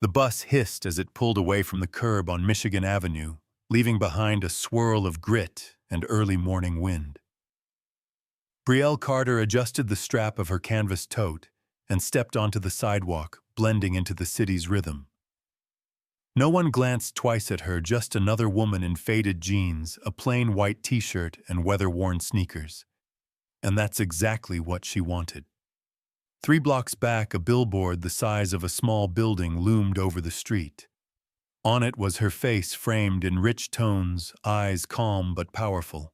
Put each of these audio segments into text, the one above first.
The bus hissed as it pulled away from the curb on Michigan Avenue, leaving behind a swirl of grit and early morning wind. Brielle Carter adjusted the strap of her canvas tote and stepped onto the sidewalk, blending into the city's rhythm. No one glanced twice at her, just another woman in faded jeans, a plain white t-shirt, and weather-worn sneakers. And that's exactly what she wanted. 3 blocks back, a billboard the size of a small building loomed over the street. On it was her face framed in rich tones, eyes calm but powerful.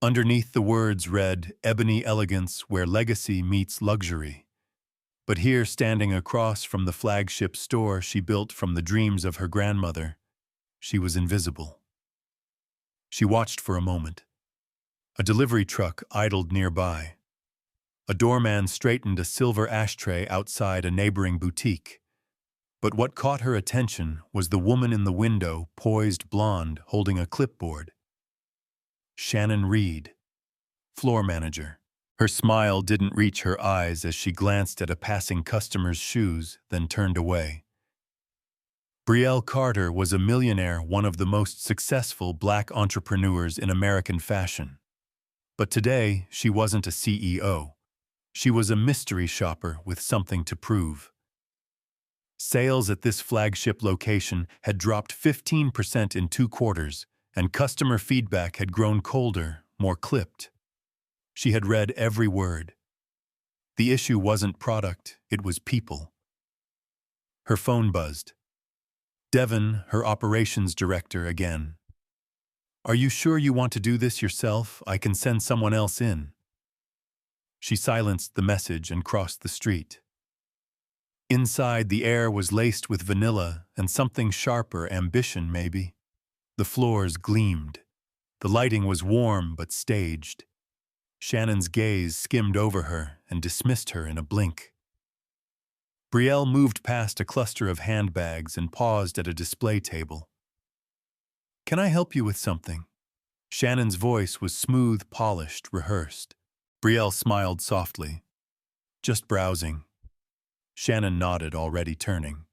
Underneath the words read, "Ebony Elegance, where legacy meets luxury." But here, standing across from the flagship store she built from the dreams of her grandmother, she was invisible. She watched for a moment. A delivery truck idled nearby. A doorman straightened a silver ashtray outside a neighboring boutique. But what caught her attention was the woman in the window, poised blonde, holding a clipboard. Shannon Reed, floor manager. Her smile didn't reach her eyes as she glanced at a passing customer's shoes, then turned away. Brielle Carter was a millionaire, one of the most successful black entrepreneurs in American fashion. But today, she wasn't a CEO. She was a mystery shopper with something to prove. Sales at this flagship location had dropped 15% in 2 quarters, and customer feedback had grown colder, more clipped. She had read every word. The issue wasn't product, it was people. Her phone buzzed. Devin, her operations director, again. "Are you sure you want to do this yourself? I can send someone else in." She silenced the message and crossed the street. Inside, the air was laced with vanilla and something sharper, ambition maybe. The floors gleamed. The lighting was warm but staged. Shannon's gaze skimmed over her and dismissed her in a blink. Brielle moved past a cluster of handbags and paused at a display table. "Can I help you with something?" Shannon's voice was smooth, polished, rehearsed. Brielle smiled softly. "Just browsing." Shannon nodded, already turning.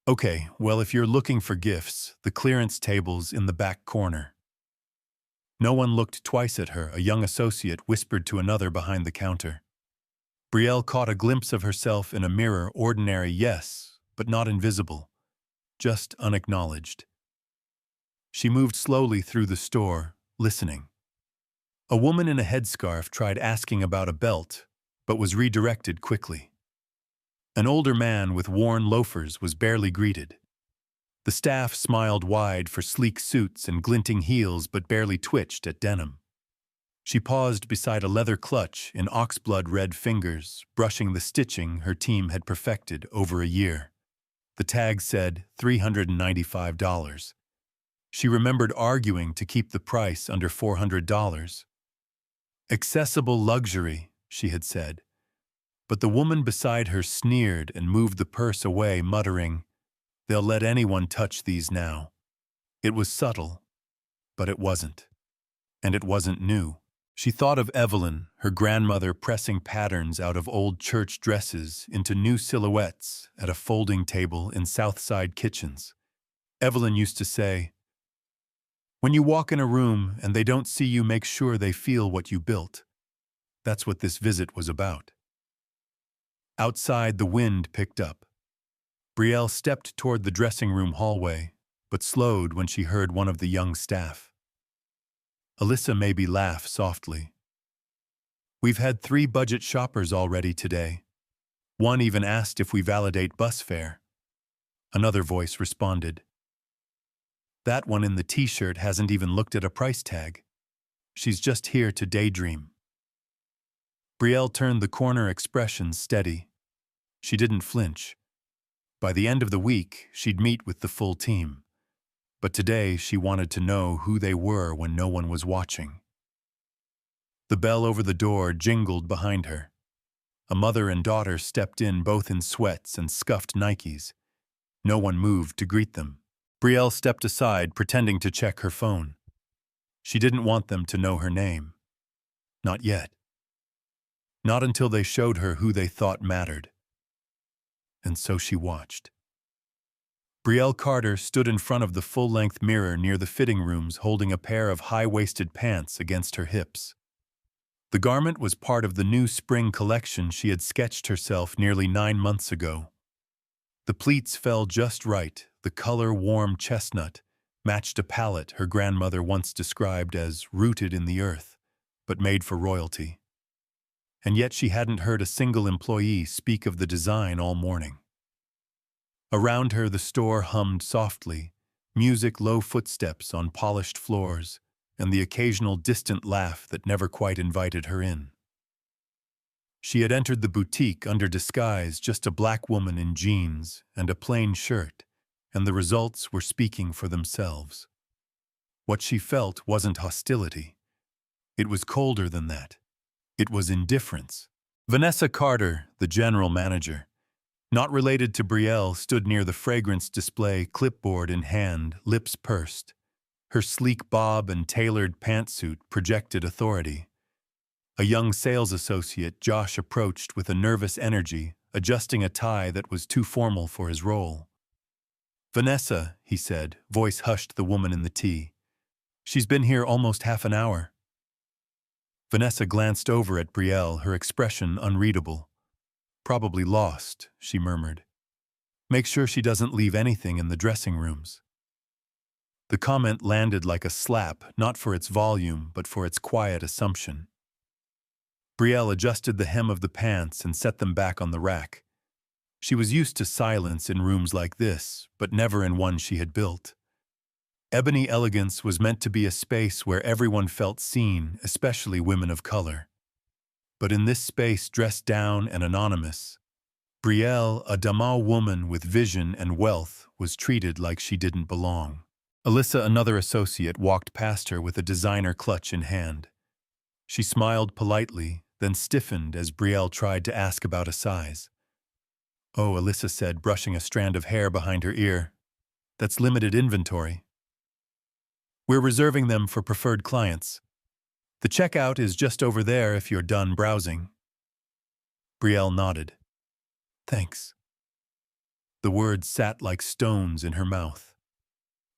"Okay, well, if you're looking for gifts, the clearance table's in the back corner." No one looked twice at her, a young associate whispered to another behind the counter. Brielle caught a glimpse of herself in a mirror, ordinary, yes, but not invisible, just unacknowledged. She moved slowly through the store, listening. A woman in a headscarf tried asking about a belt, but was redirected quickly. An older man with worn loafers was barely greeted. The staff smiled wide for sleek suits and glinting heels but barely twitched at denim. She paused beside a leather clutch in oxblood-red fingers, brushing the stitching her team had perfected over a year. The tag said $395. She remembered arguing to keep the price under $400. "Accessible luxury," she had said. But the woman beside her sneered and moved the purse away, muttering, "They'll let anyone touch these now." It was subtle, but it wasn't. And it wasn't new. She thought of Evelyn, her grandmother, pressing patterns out of old church dresses into new silhouettes at a folding table in Southside kitchens. Evelyn used to say, "When you walk in a room and they don't see you, make sure they feel what you built." That's what this visit was about. Outside, the wind picked up. Brielle stepped toward the dressing room hallway, but slowed when she heard one of the young staff. Alyssa maybe laugh softly. "We've had 3 budget shoppers already today. One even asked if we validate bus fare." Another voice responded. "That one in the t-shirt hasn't even looked at a price tag. She's just here to daydream." Brielle turned the corner, expression steady. She didn't flinch. By the end of the week, she'd meet with the full team. But today, she wanted to know who they were when no one was watching. The bell over the door jingled behind her. A mother and daughter stepped in, both in sweats and scuffed Nikes. No one moved to greet them. Brielle stepped aside, pretending to check her phone. She didn't want them to know her name. Not yet. Not until they showed her who they thought mattered. And so she watched. Brielle Carter stood in front of the full-length mirror near the fitting rooms holding a pair of high-waisted pants against her hips. The garment was part of the new spring collection she had sketched herself nearly 9 months ago. The pleats fell just right, the color warm chestnut matched a palette her grandmother once described as rooted in the earth, but made for royalty. And yet she hadn't heard a single employee speak of the design all morning. Around her the store hummed softly, music, low footsteps on polished floors, and the occasional distant laugh that never quite invited her in. She had entered the boutique under disguise, just a black woman in jeans and a plain shirt, and the results were speaking for themselves. What she felt wasn't hostility. It was colder than that. It was indifference. Vanessa Carter, the general manager, not related to Brielle, stood near the fragrance display, clipboard in hand, lips pursed. Her sleek bob and tailored pantsuit projected authority. A young sales associate, Josh, approached with a nervous energy, adjusting a tie that was too formal for his role. "Vanessa," he said, voice hushed the woman in the tee. "She's been here almost half an hour." Vanessa glanced over at Brielle, her expression unreadable. "Probably lost," she murmured. "Make sure she doesn't leave anything in the dressing rooms." The comment landed like a slap, not for its volume, but for its quiet assumption. Brielle adjusted the hem of the pants and set them back on the rack. She was used to silence in rooms like this, but never in one she had built. Ebony elegance was meant to be a space where everyone felt seen, especially women of color. But in this space, dressed down and anonymous, Brielle, a Dama woman with vision and wealth, was treated like she didn't belong. Alyssa, another associate, walked past her with a designer clutch in hand. She smiled politely, then stiffened as Brielle tried to ask about a size. "Oh," Alyssa said, brushing a strand of hair behind her ear. "That's limited inventory. We're reserving them for preferred clients. The checkout is just over there if you're done browsing." Brielle nodded. "Thanks." The words sat like stones in her mouth.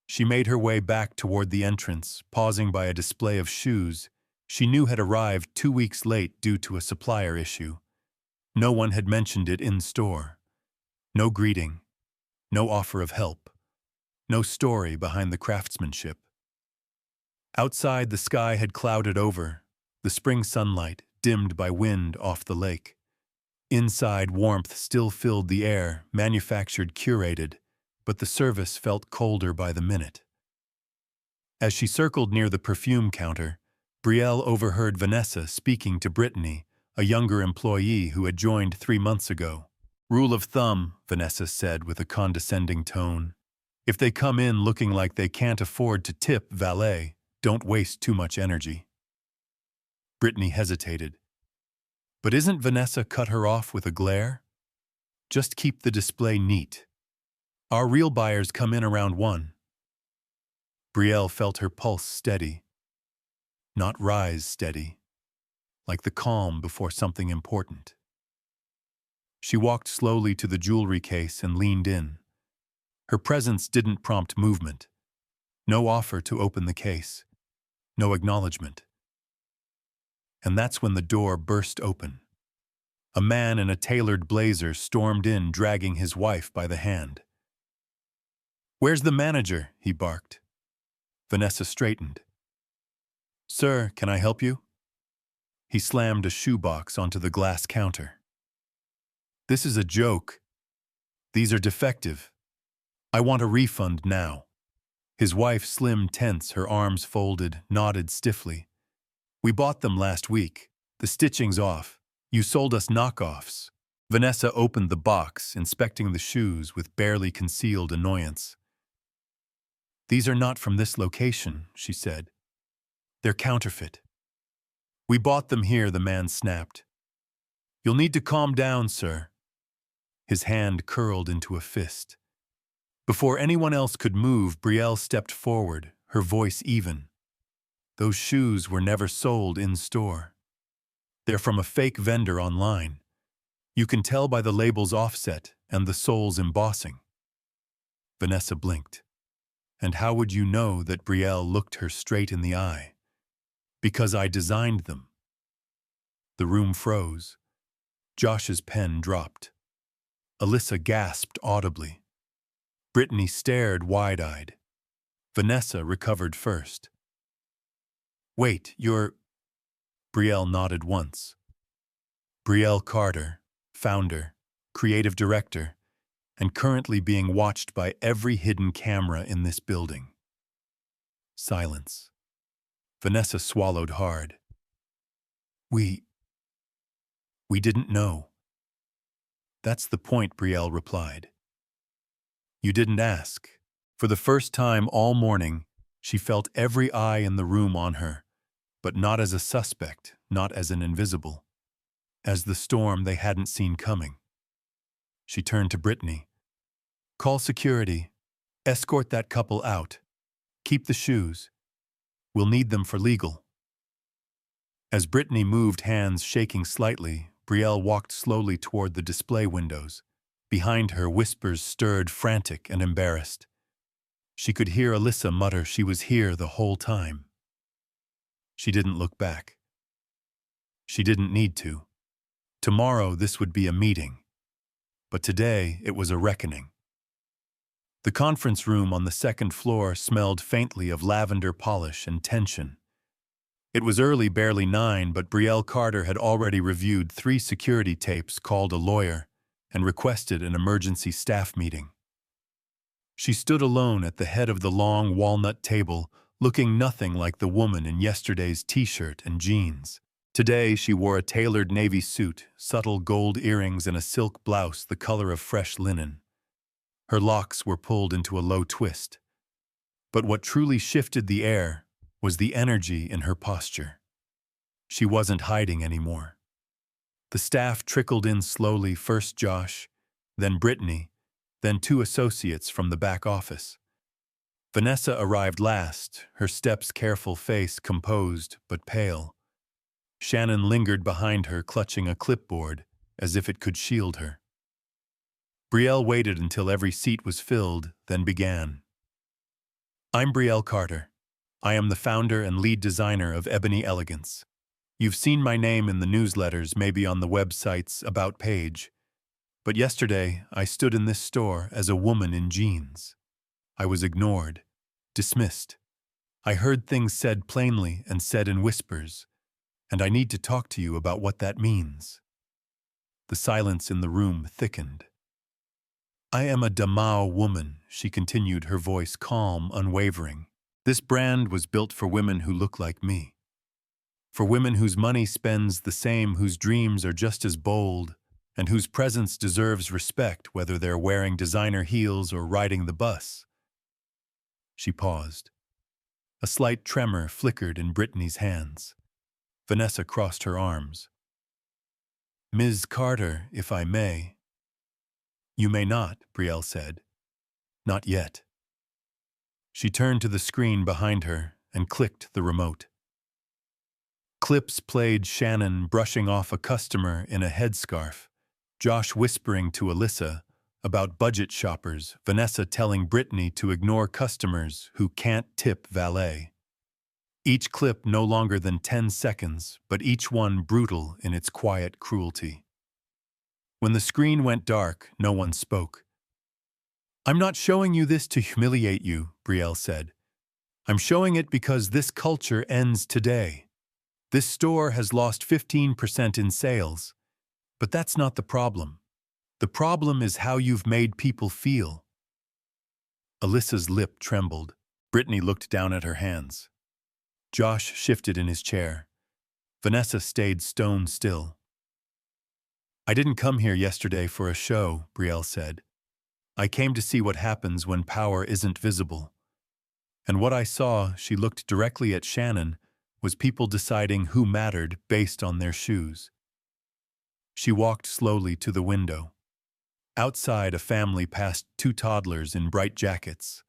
She made her way back toward the entrance, pausing by a display of shoes she knew had arrived 2 weeks late due to a supplier issue. No one had mentioned it in store. No greeting, no offer of help, no story behind the craftsmanship. Outside, the sky had clouded over, the spring sunlight dimmed by wind off the lake. Inside, warmth still filled the air, manufactured, curated, but the service felt colder by the minute. As she circled near the perfume counter, Brielle overheard Vanessa speaking to Brittany, a younger employee who had joined 3 months ago. "Rule of thumb," Vanessa said with a condescending tone. "If they come in looking like they can't afford to tip valet, don't waste too much energy." Brittany hesitated. But isn't Vanessa cut her off with a glare? "Just keep the display neat. Our real buyers come in around 1. Brielle felt her pulse steady. Not rise steady, like the calm before something important. She walked slowly to the jewelry case and leaned in. Her presence didn't prompt movement. No offer to open the case. No acknowledgement. And that's when the door burst open. A man in a tailored blazer stormed in, dragging his wife by the hand. "Where's the manager?" he barked. Vanessa straightened. "Sir, can I help you?" He slammed a shoebox onto the glass counter. "This is a joke. These are defective. I want a refund now." His wife, slim, tense, her arms folded, nodded stiffly. "We bought them last week. The stitching's off. You sold us knockoffs." Vanessa opened the box, inspecting the shoes with barely concealed annoyance. "These are not from this location," she said. "They're counterfeit." "We bought them here," the man snapped. "You'll need to calm down, sir." His hand curled into a fist. Before anyone else could move, Brielle stepped forward, her voice even. "Those shoes were never sold in store. They're from a fake vendor online. You can tell by the label's offset and the sole's embossing." Vanessa blinked. And how would you know that Brielle looked her straight in the eye? Because I designed them. The room froze. Josh's pen dropped. Alyssa gasped audibly. Brittany stared wide-eyed. Vanessa recovered first. Wait, you're... Brielle nodded once. Brielle Carter, founder, creative director, and currently being watched by every hidden camera in this building. Silence. Vanessa swallowed hard. We didn't know. That's the point, Brielle replied. You didn't ask. For the first time all morning, she felt every eye in the room on her, but not as a suspect, not as an invisible, as the storm they hadn't seen coming. She turned to Brittany. Call security. Escort that couple out. Keep the shoes. We'll need them for legal. As Brittany moved, hands shaking slightly, Brielle walked slowly toward the display windows. Behind her, whispers stirred, frantic and embarrassed. She could hear Alyssa mutter she was here the whole time. She didn't look back. She didn't need to. Tomorrow this would be a meeting. But today it was a reckoning. The conference room on the second floor smelled faintly of lavender polish and tension. It was early, barely 9, but Brielle Carter had already reviewed 3 security tapes, called a lawyer, and requested an emergency staff meeting. She stood alone at the head of the long walnut table, looking nothing like the woman in yesterday's t-shirt and jeans. Today she wore a tailored navy suit, subtle gold earrings, and a silk blouse the color of fresh linen. Her locks were pulled into a low twist. But what truly shifted the air was the energy in her posture. She wasn't hiding anymore. The staff trickled in slowly, first Josh, then Brittany, then 2 associates from the back office. Vanessa arrived last, her steps careful, face composed but pale. Shannon lingered behind her, clutching a clipboard, as if it could shield her. Brielle waited until every seat was filled, then began. I'm Brielle Carter. I am the founder and lead designer of Ebony Elegance. You've seen my name in the newsletters, maybe on the website's About page. But yesterday, I stood in this store as a woman in jeans. I was ignored, dismissed. I heard things said plainly and said in whispers, and I need to talk to you about what that means. The silence in the room thickened. I am a Damao woman, she continued, her voice calm, unwavering. This brand was built for women who look like me. For women whose money spends the same, whose dreams are just as bold, and whose presence deserves respect whether they're wearing designer heels or riding the bus. She paused. A slight tremor flickered in Brittany's hands. Vanessa crossed her arms. Ms. Carter, if I may. You may not, Brielle said. Not yet. She turned to the screen behind her and clicked the remote. Clips played, Shannon brushing off a customer in a headscarf, Josh whispering to Alyssa about budget shoppers, Vanessa telling Brittany to ignore customers who can't tip valet. Each clip no longer than 10 seconds, but each one brutal in its quiet cruelty. When the screen went dark, no one spoke. I'm not showing you this to humiliate you, Brielle said. I'm showing it because this culture ends today. This store has lost 15% in sales. But that's not the problem. The problem is how you've made people feel. Alyssa's lip trembled. Brittany looked down at her hands. Josh shifted in his chair. Vanessa stayed stone still. I didn't come here yesterday for a show, Brielle said. I came to see what happens when power isn't visible. And what I saw, she looked directly at Shannon, was people deciding who mattered based on their shoes. She walked slowly to the window. Outside, a family passed 2 toddlers in bright jackets,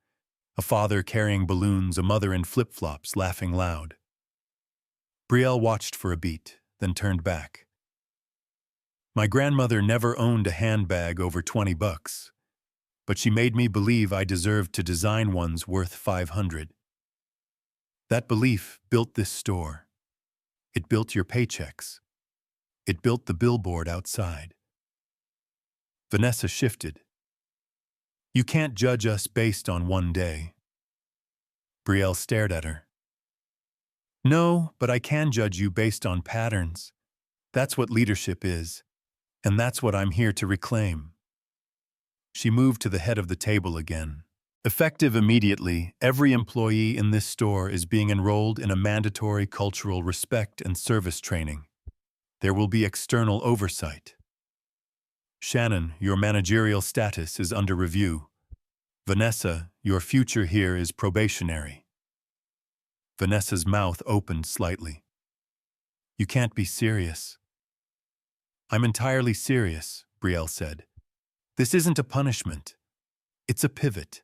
a father carrying balloons, a mother in flip-flops laughing loud. Brielle watched for a beat, then turned back. My grandmother never owned a handbag over $20. but she made me believe I deserved to design ones worth 500. That belief built this store. It built your paychecks. It built the billboard outside. Vanessa shifted. You can't judge us based on one day. Brielle stared at her. No, but I can judge you based on patterns. That's what leadership is, and that's what I'm here to reclaim. She moved to the head of the table again. Effective immediately, every employee in this store is being enrolled in a mandatory cultural respect and service training. There will be external oversight. Shannon, your managerial status is under review. Vanessa, your future here is probationary. Vanessa's mouth opened slightly. You can't be serious. I'm entirely serious, Brielle said. This isn't a punishment. It's a pivot.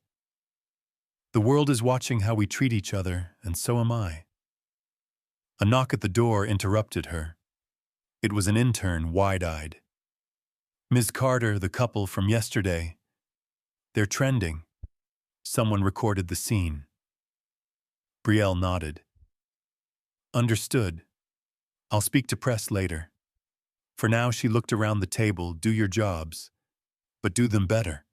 The world is watching how we treat each other, and so am I. A knock at the door interrupted her. It was an intern, wide-eyed. Ms. Carter, the couple from yesterday. They're trending. Someone recorded the scene. Brielle nodded. Understood. I'll speak to press later. For now, she looked around the table. Do your jobs, but do them better.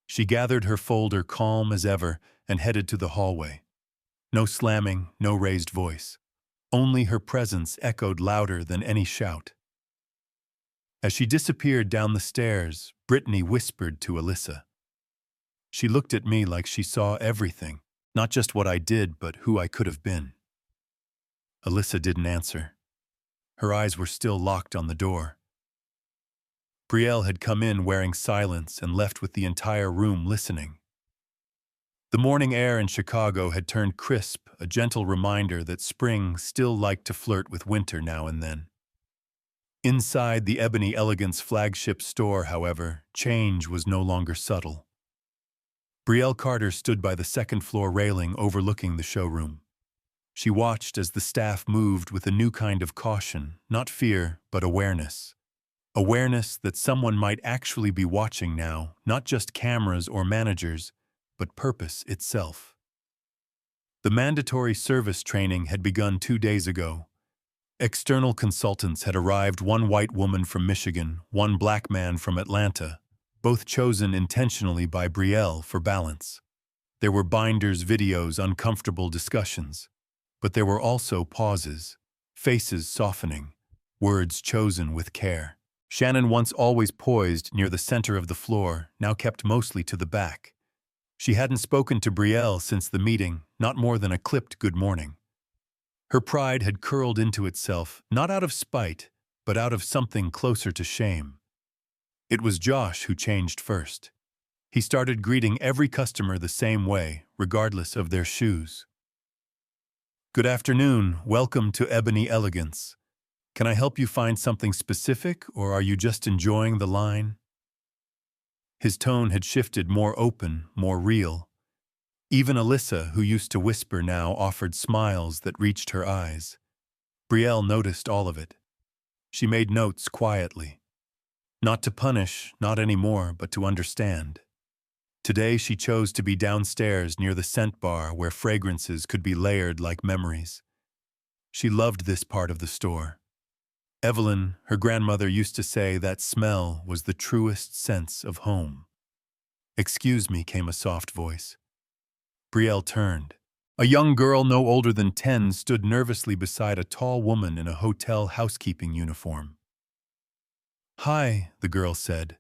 She gathered her folder calm as ever and headed to the hallway. No slamming, no raised voice. Only her presence echoed louder than any shout. As she disappeared down the stairs, Brittany whispered to Alyssa. She looked at me like she saw everything, not just what I did, but who I could have been. Alyssa didn't answer. Her eyes were still locked on the door. Brielle had come in wearing silence and left with the entire room listening. The morning air in Chicago had turned crisp, a gentle reminder that spring still liked to flirt with winter now and then. Inside the Ebony Elegance flagship store, however, change was no longer subtle. Brielle Carter stood by the second-floor railing overlooking the showroom. She watched as the staff moved with a new kind of caution, not fear, but awareness. Awareness that someone might actually be watching now, not just cameras or managers, but purpose itself. The mandatory service training had begun 2 days ago. External consultants had arrived, one white woman from Michigan, one black man from Atlanta, both chosen intentionally by Brielle for balance. There were binders, videos, uncomfortable discussions. But there were also pauses, faces softening, words chosen with care. Shannon, once always poised near the center of the floor, now kept mostly to the back. She hadn't spoken to Brielle since the meeting, not more than a clipped good morning. Her pride had curled into itself, not out of spite, but out of something closer to shame. It was Josh who changed first. He started greeting every customer the same way, regardless of their shoes. Good afternoon, welcome to Ebony Elegance. Can I help you find something specific, or are you just enjoying the line? His tone had shifted, more open, more real. Even Alyssa, who used to whisper now, offered smiles that reached her eyes. Brielle noticed all of it. She made notes quietly. Not to punish, not anymore, but to understand. Today she chose to be downstairs near the scent bar where fragrances could be layered like memories. She loved this part of the store. Evelyn, her grandmother, used to say that smell was the truest sense of home. Excuse me, came a soft voice. Brielle turned. A young girl no older than 10 stood nervously beside a tall woman in a hotel housekeeping uniform. Hi, the girl said.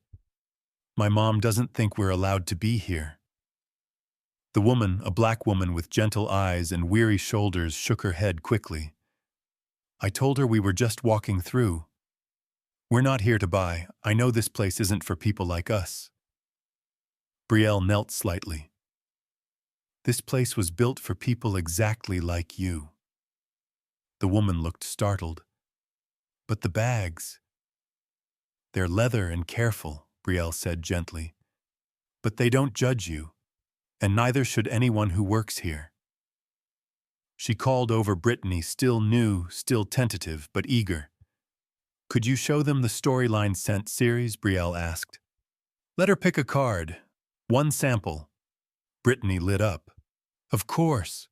My mom doesn't think we're allowed to be here. The woman, a black woman with gentle eyes and weary shoulders, shook her head quickly. I told her we were just walking through. We're not here to buy. I know this place isn't for people like us. Brielle knelt slightly. This place was built for people exactly like you. The woman looked startled. But the bags. They're leather and careful, Brielle said gently. But they don't judge you, and neither should anyone who works here. She called over Brittany, still new, still tentative, but eager. Could you show them the Storyline Scent series? Brielle asked. Let her pick a card. One sample. Brittany lit up. Of course.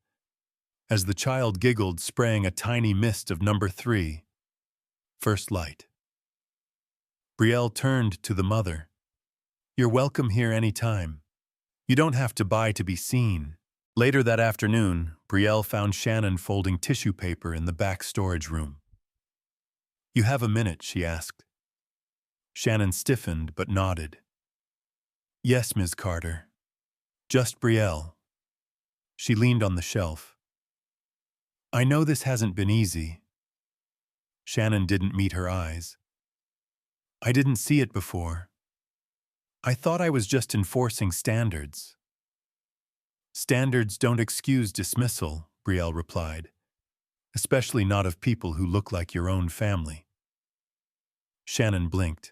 As the child giggled, spraying a tiny mist of number 3. First light. Brielle turned to the mother. You're welcome here any time. You don't have to buy to be seen. Later that afternoon, Brielle found Shannon folding tissue paper in the back storage room. You have a minute, she asked. Shannon stiffened but nodded. Yes, Ms. Carter. Just Brielle. She leaned on the shelf. I know this hasn't been easy. Shannon didn't meet her eyes. I didn't see it before. I thought I was just enforcing standards. Standards don't excuse dismissal, Brielle replied, especially not of people who look like your own family. Shannon blinked.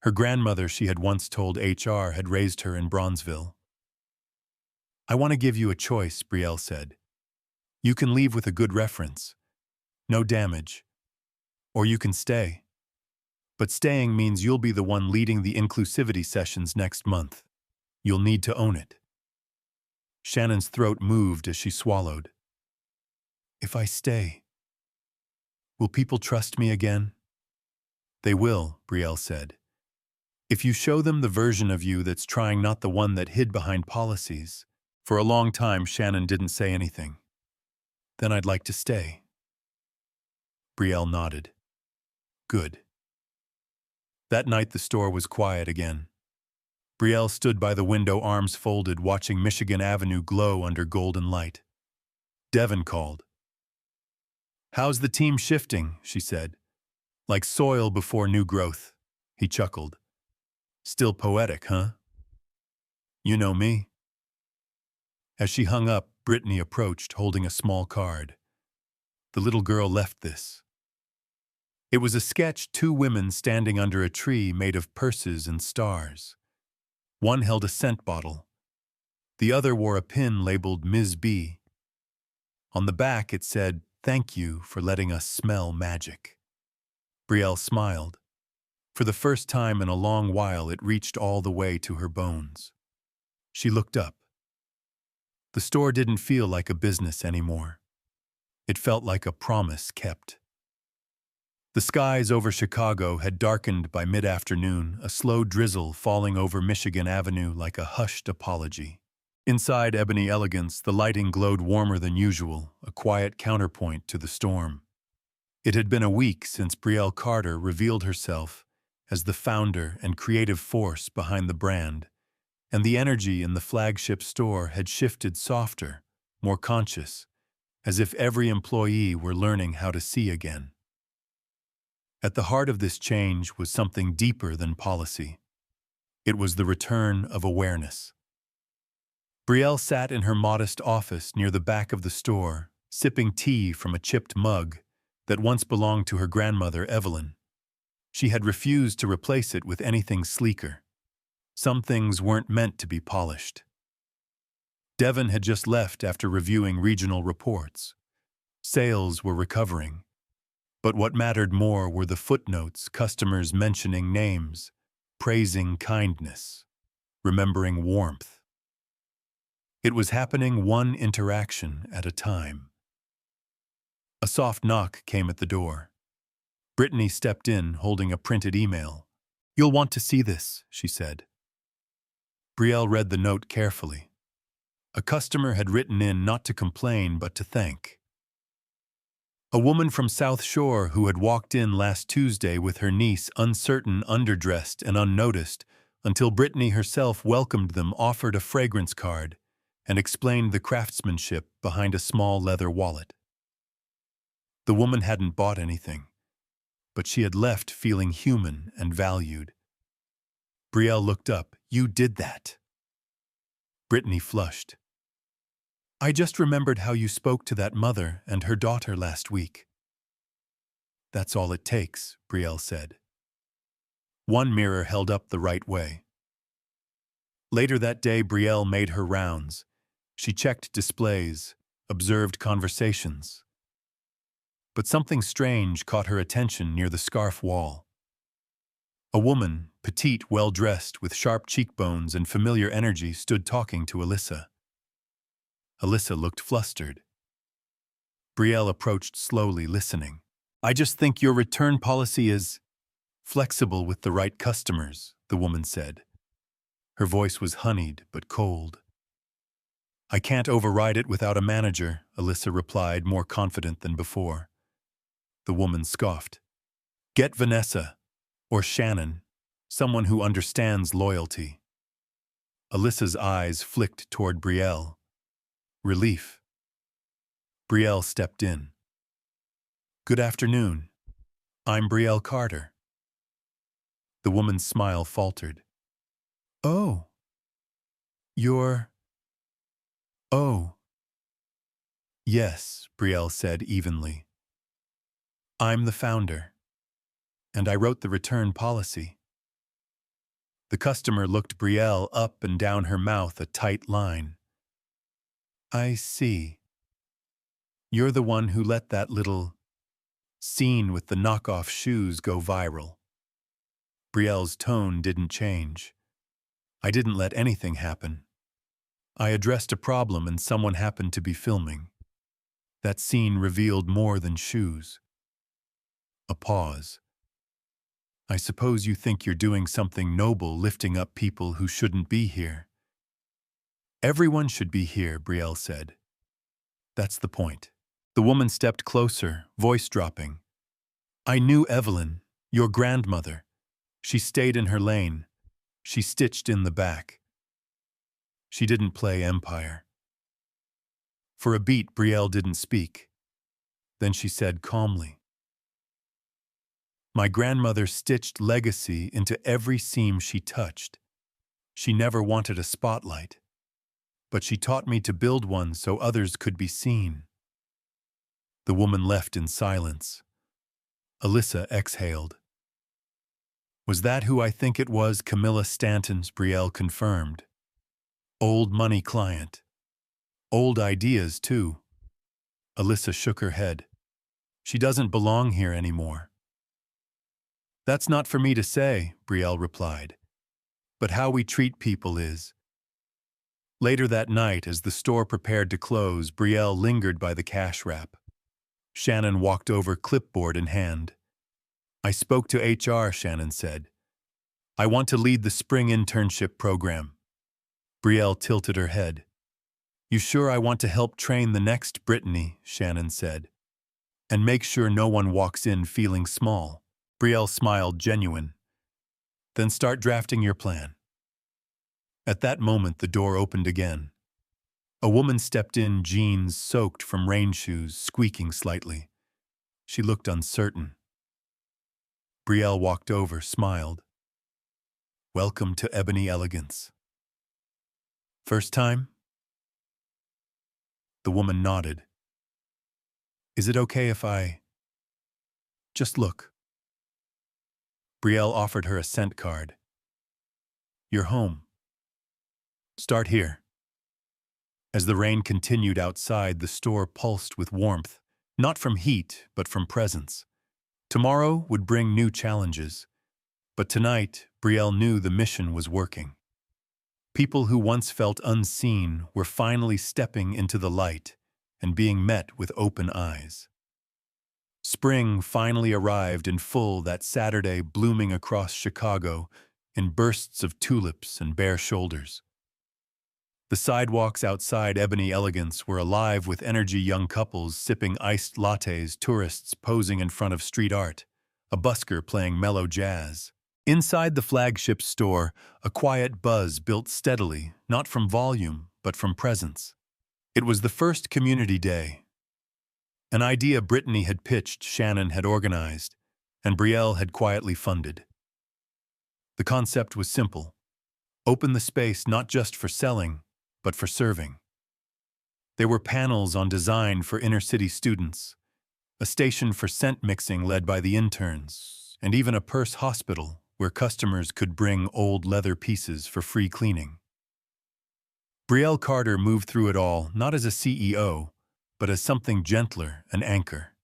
Her grandmother, she had once told HR, had raised her in Bronzeville. I want to give you a choice, Brielle said. You can leave with a good reference. No damage. Or you can stay. But staying means you'll be the one leading the inclusivity sessions next month. You'll need to own it. Shannon's throat moved as she swallowed. If I stay, will people trust me again? They will, Brielle said. If you show them the version of you that's trying, not the one that hid behind policies. For a long time, Shannon didn't say anything. Then I'd like to stay. Brielle nodded. Good. That night the store was quiet again. Brielle stood by the window, arms folded, watching Michigan Avenue glow under golden light. Devin called. How's the team shifting, she said. Like soil before new growth. He chuckled. Still poetic, huh? You know me. As she hung up, Brittany approached, holding a small card. The little girl left this. It was a sketch, 2 women standing under a tree made of purses and stars. One held a scent bottle. The other wore a pin labeled Ms. B. On the back it said, "Thank you for letting us smell magic." Brielle smiled. For the first time in a long while, it reached all the way to her bones. She looked up. The store didn't feel like a business anymore. It felt like a promise kept. The skies over Chicago had darkened by mid-afternoon, a slow drizzle falling over Michigan Avenue like a hushed apology. Inside Ebony Elegance, the lighting glowed warmer than usual, a quiet counterpoint to the storm. It had been a week since Brielle Carter revealed herself as the founder and creative force behind the brand, and the energy in the flagship store had shifted softer, more conscious, as if every employee were learning how to see again. At the heart of this change was something deeper than policy. It was the return of awareness. Brielle sat in her modest office near the back of the store, sipping tea from a chipped mug that once belonged to her grandmother, Evelyn. She had refused to replace it with anything sleeker. Some things weren't meant to be polished. Devin had just left after reviewing regional reports. Sales were recovering. But what mattered more were the footnotes, customers mentioning names, praising kindness, remembering warmth. It was happening one interaction at a time. A soft knock came at the door. Brittany stepped in, holding a printed email. "You'll want to see this," she said. Brielle read the note carefully. A customer had written in not to complain but to thank. A woman from South Shore who had walked in last Tuesday with her niece, uncertain, underdressed, and unnoticed, until Brittany herself welcomed them, offered a fragrance card and explained the craftsmanship behind a small leather wallet. The woman hadn't bought anything, but she had left feeling human and valued. Brielle looked up. "You did that." Brittany flushed. "I just remembered how you spoke to that mother and her daughter last week." "That's all it takes," Brielle said. One mirror held up the right way. Later that day, Brielle made her rounds. She checked displays, observed conversations. But something strange caught her attention near the scarf wall. A woman, petite, well-dressed, with sharp cheekbones and familiar energy, stood talking to Alyssa. Alyssa looked flustered. Brielle approached slowly, listening. "I just think your return policy is flexible with the right customers," the woman said. Her voice was honeyed but cold. "I can't override it without a manager," Alyssa replied, more confident than before. The woman scoffed. "Get Vanessa, or Shannon, someone who understands loyalty." Alyssa's eyes flicked toward Brielle. Relief. Brielle stepped in. "Good afternoon. I'm Brielle Carter." The woman's smile faltered. "Oh. You're... Oh." "Yes," Brielle said evenly. "I'm the founder, and I wrote the return policy." The customer looked Brielle up and down her mouth, a tight line. "I see. You're the one who let that little scene with the knockoff shoes go viral." Brielle's tone didn't change. "I didn't let anything happen. I addressed a problem and someone happened to be filming. That scene revealed more than shoes." A pause. "I suppose you think you're doing something noble, lifting up people who shouldn't be here." "Everyone should be here," Brielle said. "That's the point." The woman stepped closer, voice dropping. "I knew Evelyn, your grandmother. She stayed in her lane. She stitched in the back. She didn't play Empire." For a beat, Brielle didn't speak. Then she said calmly, "My grandmother stitched legacy into every seam she touched. She never wanted a spotlight, but she taught me to build one so others could be seen." The woman left in silence. Alyssa exhaled. "Was that who I think it was, Camilla Stanton's?" Brielle confirmed. "Old money client. Old ideas, too." Alyssa shook her head. "She doesn't belong here anymore." "That's not for me to say," Brielle replied. "But how we treat people is." Later that night, as the store prepared to close, Brielle lingered by the cash wrap. Shannon walked over, clipboard in hand. "I spoke to HR," Shannon said. "I want to lead the spring internship program." Brielle tilted her head. "You sure I want to help train the next Brittany?" Shannon said. "And make sure no one walks in feeling small." Brielle smiled, genuine. "Then start drafting your plan." At that moment, the door opened again. A woman stepped in, jeans soaked from rain shoes, squeaking slightly. She looked uncertain. Brielle walked over, smiled. "Welcome to Ebony Elegance." "First time?" The woman nodded. "Is it okay if I just look?" Brielle offered her a scent card. "You're home. Start here." As the rain continued outside, the store pulsed with warmth, not from heat, but from presence. Tomorrow would bring new challenges, but tonight, Brielle knew the mission was working. People who once felt unseen were finally stepping into the light and being met with open eyes. Spring finally arrived in full that Saturday, blooming across Chicago in bursts of tulips and bare shoulders. The sidewalks outside Ebony Elegance were alive with energy, young couples sipping iced lattes, tourists posing in front of street art, a busker playing mellow jazz. Inside the flagship store, a quiet buzz built steadily, not from volume, but from presence. It was the first community day. An idea Brittany had pitched, Shannon had organized, and Brielle had quietly funded. The concept was simple. Open the space not just for selling, but for serving. There were panels on design for inner-city students, a station for scent mixing led by the interns, and even a purse hospital where customers could bring old leather pieces for free cleaning. Brielle Carter moved through it all, not as a CEO, but as something gentler, an anchor.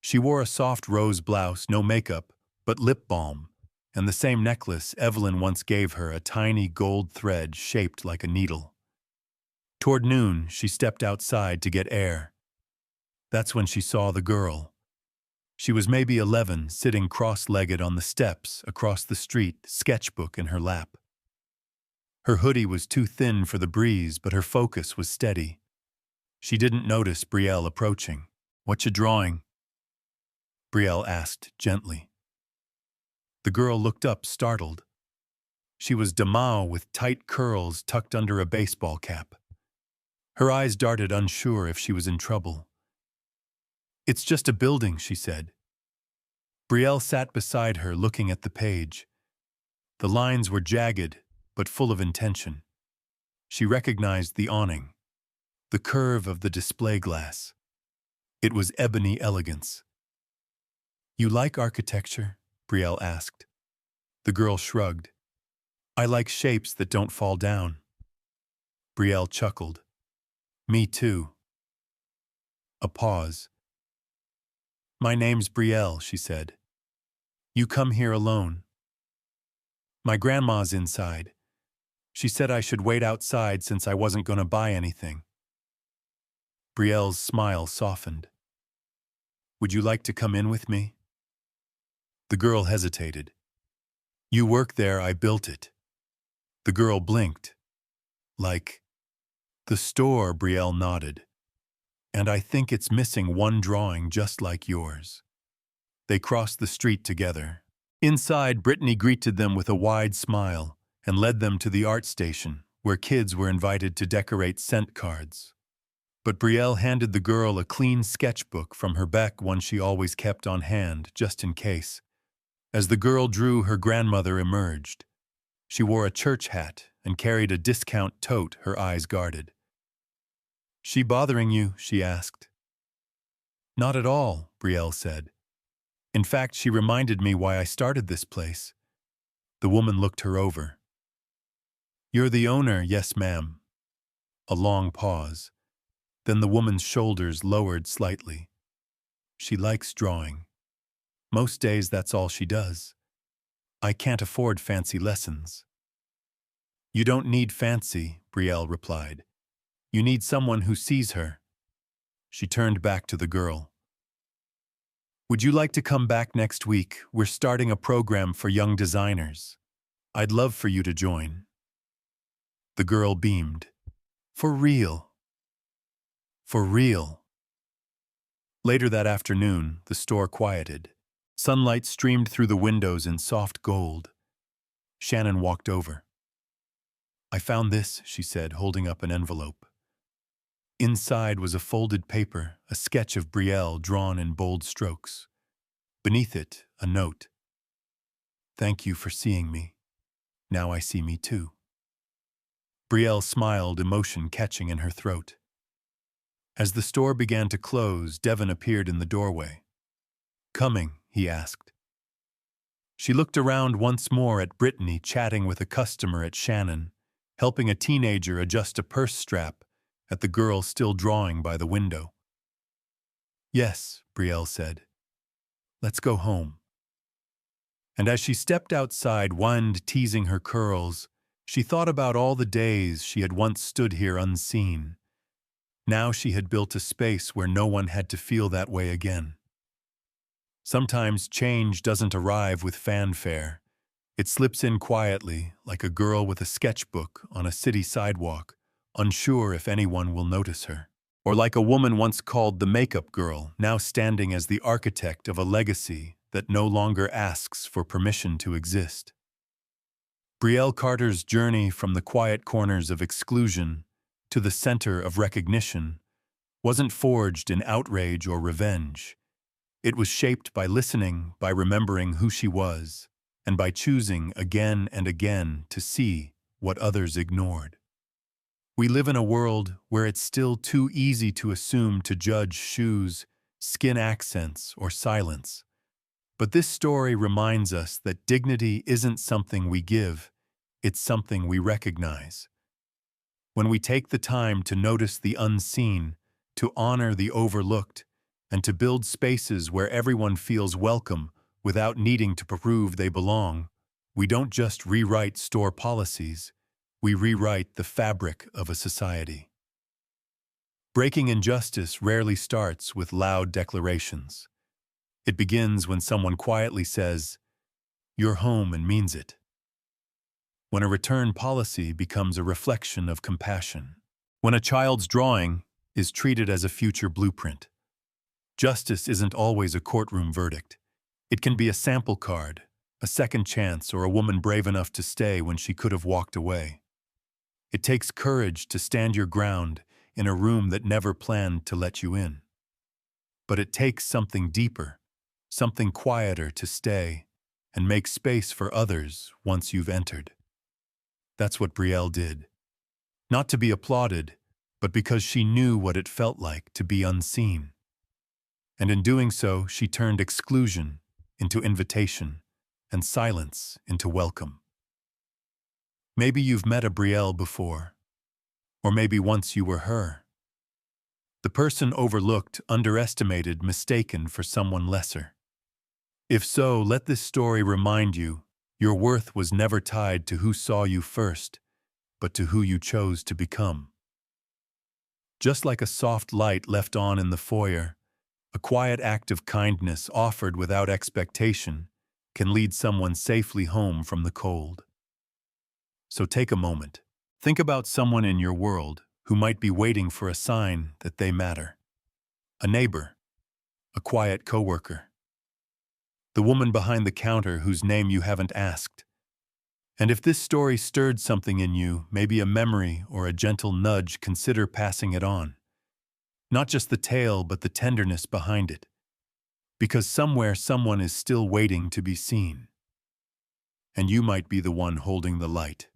She wore a soft rose blouse, no makeup, but lip balm, and the same necklace Evelyn once gave her, a tiny gold thread shaped like a needle. Toward noon, she stepped outside to get air. That's when she saw the girl. She was maybe 11, sitting cross-legged on the steps across the street, sketchbook in her lap. Her hoodie was too thin for the breeze, but her focus was steady. She didn't notice Brielle approaching. "What you drawing?" Brielle asked gently. The girl looked up, startled. She was Damao with tight curls tucked under a baseball cap. Her eyes darted, unsure if she was in trouble. "It's just a building," she said. Brielle sat beside her, looking at the page. The lines were jagged, but full of intention. She recognized the awning, the curve of the display glass. It was ebony elegance. "You like architecture?" Brielle asked. The girl shrugged. "I like shapes that don't fall down." Brielle chuckled. "Me too." A pause. "My name's Brielle," she said. "You come here alone?" "My grandma's inside. She said I should wait outside since I wasn't going to buy anything." Brielle's smile softened. "Would you like to come in with me?" The girl hesitated. "You work there, I built it." The girl blinked. "Like the store," Brielle nodded. "And I think it's missing one drawing just like yours." They crossed the street together. Inside, Brittany greeted them with a wide smile and led them to the art station, where kids were invited to decorate scent cards. But Brielle handed the girl a clean sketchbook from her back, one she always kept on hand, just in case. As the girl drew, her grandmother emerged. She wore a church hat and carried a discount tote, her eyes guarded. "She bothering you?" she asked. "Not at all," Brielle said. "In fact, she reminded me why I started this place." The woman looked her over. "You're the owner?" "Yes, ma'am." A long pause. Then the woman's shoulders lowered slightly. "She likes drawing. Most days that's all she does. I can't afford fancy lessons." "You don't need fancy," Brielle replied. "You need someone who sees her." She turned back to the girl. "Would you like to come back next week? We're starting a program for young designers. I'd love for you to join." The girl beamed. "For real?" "For real." Later that afternoon, the store quieted. Sunlight streamed through the windows in soft gold. Shannon walked over. "I found this," she said, holding up an envelope. Inside was a folded paper, a sketch of Brielle drawn in bold strokes. Beneath it, a note. "Thank you for seeing me. Now I see me too." Brielle smiled, emotion catching in her throat. As the store began to close, Devon appeared in the doorway. "Coming?" he asked. She looked around once more at Brittany chatting with a customer, at Shannon, helping a teenager adjust a purse strap, at the girl still drawing by the window. "Yes," Brielle said. "Let's go home." And as she stepped outside, wind teasing her curls, she thought about all the days she had once stood here unseen. Now she had built a space where no one had to feel that way again. Sometimes change doesn't arrive with fanfare. It slips in quietly, like a girl with a sketchbook on a city sidewalk, unsure if anyone will notice her. Or like a woman once called the makeup girl, now standing as the architect of a legacy that no longer asks for permission to exist. Brielle Carter's journey from the quiet corners of exclusion to the center of recognition wasn't forged in outrage or revenge. It was shaped by listening, by remembering who she was, and by choosing again and again to see what others ignored. We live in a world where it's still too easy to assume, to judge shoes, skin accents, or silence. But this story reminds us that dignity isn't something we give, it's something we recognize. When we take the time to notice the unseen, to honor the overlooked, and to build spaces where everyone feels welcome without needing to prove they belong, we don't just rewrite store policies, we rewrite the fabric of a society. Breaking injustice rarely starts with loud declarations. It begins when someone quietly says, "You're home," and means it. When a return policy becomes a reflection of compassion. When a child's drawing is treated as a future blueprint. Justice isn't always a courtroom verdict. It can be a sample card, a second chance, or a woman brave enough to stay when she could have walked away. It takes courage to stand your ground in a room that never planned to let you in. But it takes something deeper, something quieter to stay and make space for others once you've entered. That's what Brielle did. Not to be applauded, but because she knew what it felt like to be unseen. And in doing so, she turned exclusion into invitation and silence into welcome. Maybe you've met a Brielle before, or maybe once you were her. The person overlooked, underestimated, mistaken for someone lesser. If so, let this story remind you your worth was never tied to who saw you first, but to who you chose to become. Just like a soft light left on in the foyer, a quiet act of kindness offered without expectation can lead someone safely home from the cold. So take a moment. Think about someone in your world who might be waiting for a sign that they matter. A neighbor, a quiet coworker, the woman behind the counter whose name you haven't asked. And if this story stirred something in you, maybe a memory or a gentle nudge, consider passing it on. Not just the tale, but the tenderness behind it. Because somewhere someone is still waiting to be seen. And you might be the one holding the light.